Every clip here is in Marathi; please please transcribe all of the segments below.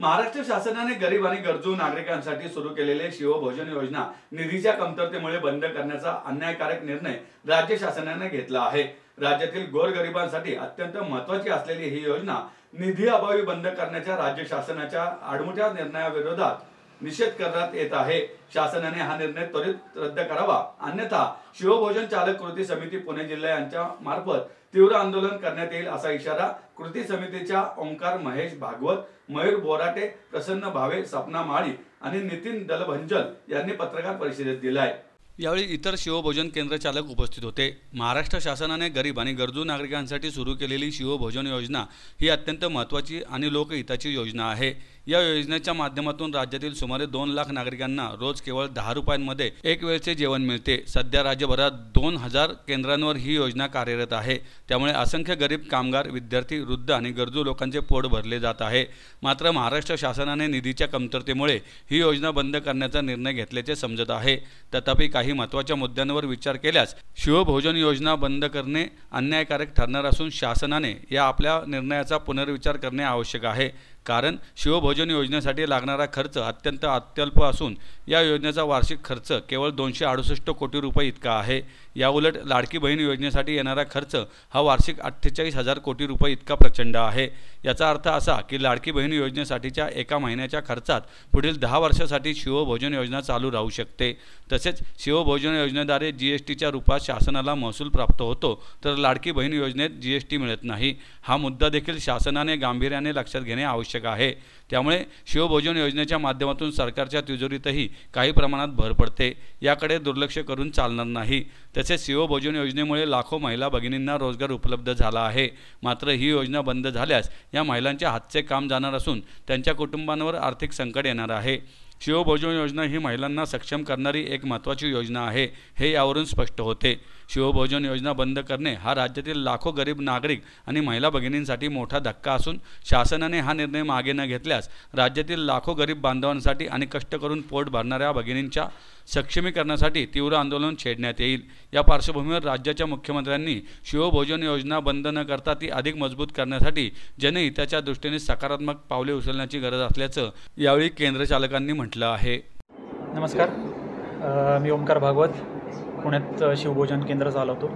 महाराष्ट्र शासनाने गरीब आणि गरजू नागरिकांसाठी सुरू केलेले शिवभोजन योजना निधीच्या कमतरतेमुळे बंद करण्याचा अन्यायकारक निर्णय राज्य शासनाने घेतला आहे। राज्यातील गोरगरिबांसाठी अत्यंत महत्त्वाची असलेली ही योजना निधी अभावी बंद करण्याच्या राज्य शासनाच्या आडमुठ्या निर्णयाविरोधात निषेध करण्यात येत आहे। शासनाने हा निर्णय त्वरित रद्द करावा, अन्यथा शिवभोजन चालक कृती समिती पुणे जिल्हा यांच्या मार्फत तीव्र आंदोलन करण्यात येईल असा इशारा कृती समितीच्या ओंकार महेश भागवत, मयूर बोराटे, प्रसन्न भावे, सपना माळी आणि नितीन दलभंजल यांनी पत्रकार परिषदेत दिलाय। यावेळी इतर शिवभोजन केंद्र चालक उपस्थित होते। महाराष्ट्र शासनाने गरीब आणि गरजू नागरिकांसाठी सुरू केलेली शिवभोजन योजना ही अत्यंत महत्त्वाची आणि लोकहिताची योजना आहे। या योजनेच्या माध्यमातून राज्यातील सुमारे 2 लाख नागरिकांना रोज केवळ 10 रुपयांमध्ये एक वेळचे जेवण मिळते। सध्या राज्यभरात 2000 केंद्रांवर ही योजना कार्यरत आहे। त्यामुळे असंख्य गरीब, कामगार, विद्यार्थी, वृद्ध आणि गरजू लोकांचे पोट भरले जात आहे। मात्र महाराष्ट्र शासनाने निधीच्या कमतरतेमुळे ही योजना बंद करण्याचा निर्णय घेतल्याचे समजत आहे। तथापि काही महत्त्वाच्या मुद्द्यांवर विचार केल्यास शिवभोजन योजना बंद करणे अन्यायकारक ठरणार असून शासनाने या आपल्या निर्णयाचा पुनर्विचार करणे आवश्यक आहे। कारण शिवभोजन योजनेसाठी लागणारा खर्च अत्यंत अत्यल्प असून या योजनेचा वार्षिक खर्च केवळ 268 कोटी रुपये इतका आहे। याउलट लाडकी बहीण योजनेसाठी येणारा खर्च हा वार्षिक 48,000 कोटी रुपये इतका प्रचंड आहे। याचा अर्थ असा की लाडकी बहीण योजनेसाठीच्या एका महिन्याच्या खर्चात पुढील 10 वर्षांसाठी शिवभोजन योजना चालू राहू शकते। तसेच शिवभोजन योजनेद्वारे जीएसटीच्या रूपात शासनाला महसूल प्राप्त होतो, तर लाडकी बहीण योजनेत जीएसटी मिळत नाही। हा मुद्दा देखील शासनाने गांभीर्याने लक्षात घेणे आवश्यक आहे। त्यामुळे शिवभोजन योजनेच्या माध्यमातून सरकारच्या तिजोरीतही काही प्रमाणात भर पडते, याकडे दुर्लक्ष करून चालणार नाही। तसेच शिवभोजन योजनेमुळे लाखो महिला भगिनींना रोजगार उपलब्ध झाला आहे। मात्र ही योजना बंद झाल्यास या महिलांच्या हातचे काम जाणार असून त्यांच्या कुटुंबांवर आर्थिक संकट येणार आहे। शिवभोजन योजना ही महिलांना सक्षम करणारी एक महत्त्वाची योजना आहे, हे यावरून स्पष्ट होते। शिवभोजन योजना बंद करणे हा राज्यातील लाखो गरीब नागरिक आणि महिला भगिनींसाठी मोठा धक्का असून शासनाने हा निर्णय मागे न घेतल्यास राज्यातील लाखो गरीब बांधवांसाठी आणि कष्ट करून पोट भरणाऱ्या भगिनींच्या सक्षमीकरणासाठी तीव्र आंदोलन छेडण्यात येईल। या पार्श्वभूमीवर राज्याच्या मुख्यमंत्र्यांनी शिवभोजन योजना बंद न करता ती अधिक मजबूत करण्यासाठी जनहिताच्या दृष्टीने सकारात्मक पावले उचलण्याची गरज असल्याचं यावेळी केंद्र चालकांनी म्हटलं आहे। नमस्कार, मी ओंकार भागवत, पुण्यात शिवभोजन केंद्र चालवतो।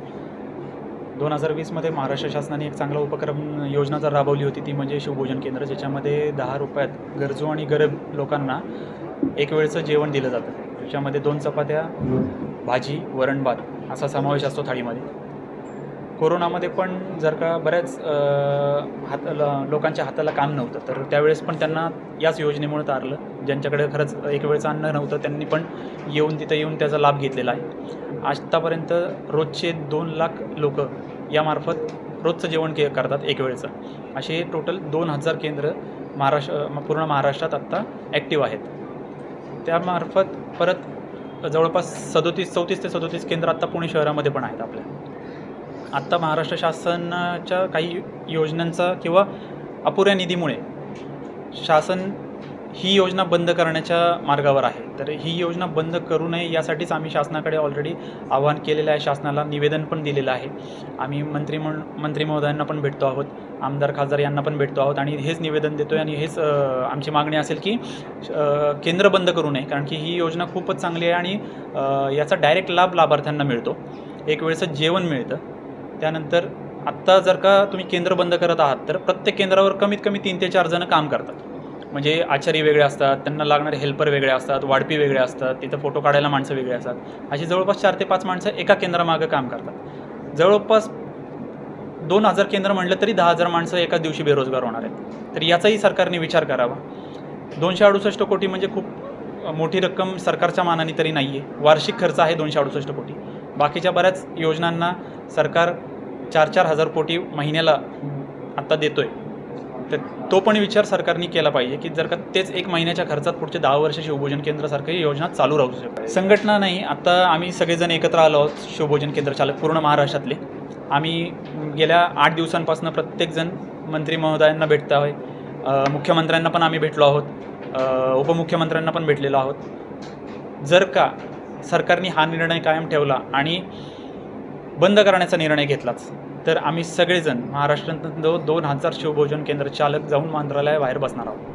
2020 मध्ये महाराष्ट्र शासनाने एक चांगला उपक्रम योजना जर राबवली होती, ती म्हणजे शिवभोजन केंद्र, ज्याच्यामध्ये 10 रुपयात गरजू आणि गरीब लोकांना एक वेळचं जेवण दिलं जातं। त्याच्यामध्ये 2 चपात्या, भाजी, वरण भात असा समावेश असतो थाळीमध्ये। कोरोनामध्ये पण जर का बऱ्याच लोकांच्या हाताला काम नव्हतं, तर त्यावेळेस पण त्यांना याच योजनेमुळे तारलं। ज्यांच्याकडे खरंच एक वेळचं अन्न नव्हतं त्यांनी पण तिथं येऊन त्याचा लाभ घेतलेला आहे। आतापर्यंत रोजचे 2 लाख लोक यामार्फत रोजचं जेवण करतात एक वेळचं। असे टोटल 2000 केंद्र पूर्ण महाराष्ट्रात आत्ता ॲक्टिव्ह आहेत। त्यामार्फत परत जवळपास 34 ते 37 केंद्र आत्ता पुणे शहरामध्ये पण आहेत आपल्या। आत्ता महाराष्ट्र शासनाच्या काही योजनांचा किंवा अपुऱ्या निधीमुळे शासन ही योजना बंद करण्याच्या मार्गावर आहे। तर ही योजना बंद करू नये यासाठीच आम्ही शासनाकडे ऑलरेडी आवाहन केलेलं आहे, शासनाला निवेदन पण दिलेलं आहे। आम्ही मंत्री महोदयांना पण भेटतो आहोत, आमदार खासदार यांना पण भेटतो आहोत आणि हेच निवेदन देतो आहे। आणि हेच आमची मागणी असेल की केंद्र बंद करू नये, कारण की ही योजना खूपच चांगली आहे आणि याचा डायरेक्ट लाभ लाभार्थ्यांना मिळतो। एक वेळचं जेवण मिळतं। त्यानंतर आत्ता जर का तुम्ही केंद्र बंद करत आहात, तर प्रत्येक केंद्रावर कमीत कमी 3 ते 4 जण काम करतात। म्हणजे आचारी वेगळे असतात, त्यांना लागणारे हेल्पर वेगळे असतात, वाढपी वेगळे असतात, तिथं फोटो काढायला माणसं वेगळे असतात। अशी जवळपास 4 ते 5 माणसं एका केंद्रामागं काम करतात। जवळपास 2000 केंद्र म्हटलं तरी 10,000 माणसं एकाच दिवशी बेरोजगार होणार आहेत। तर याचाही सरकारने विचार करावा। 268 कोटी म्हणजे खूप मोठी रक्कम सरकारच्या मानाने तरी नाही आहे। वार्षिक खर्च आहे 268 कोटी। बाकीच्या बऱ्याच योजनांना सरकार 4-4 हजार कोटी महिन्याला आत्ता देतोय। तर तो पण विचार सरकारने केला पाहिजे की जर का तेच 1 महिन्याच्या खर्चात पुढचे 10 वर्ष शिवभोजन केंद्रासारखी योजना चालू राहू शकते। संघटना नाही, आता आम्ही सगळेजण एकत्र आलो आहोत, शिवभोजन केंद्र चालक पूर्ण महाराष्ट्रातले। आम्ही गेल्या 8 दिवसांपासून प्रत्येकजण मंत्री महोदयांना भेटतो आहे, मुख्यमंत्र्यांना पण आम्ही भेटलो आहोत, उपमुख्यमंत्र्यांना पण भेटलेलो आहोत। जर का सरकारने हा निर्णय कायम ठेवला आणि बंद करण्याचा निर्णय घेतलाच, तर आम्ही सगळेजण महाराष्ट्रात 2000 शिवभोजन केंद्र चालक जाऊन मंत्रालयाबाहेर बसणार आहोत।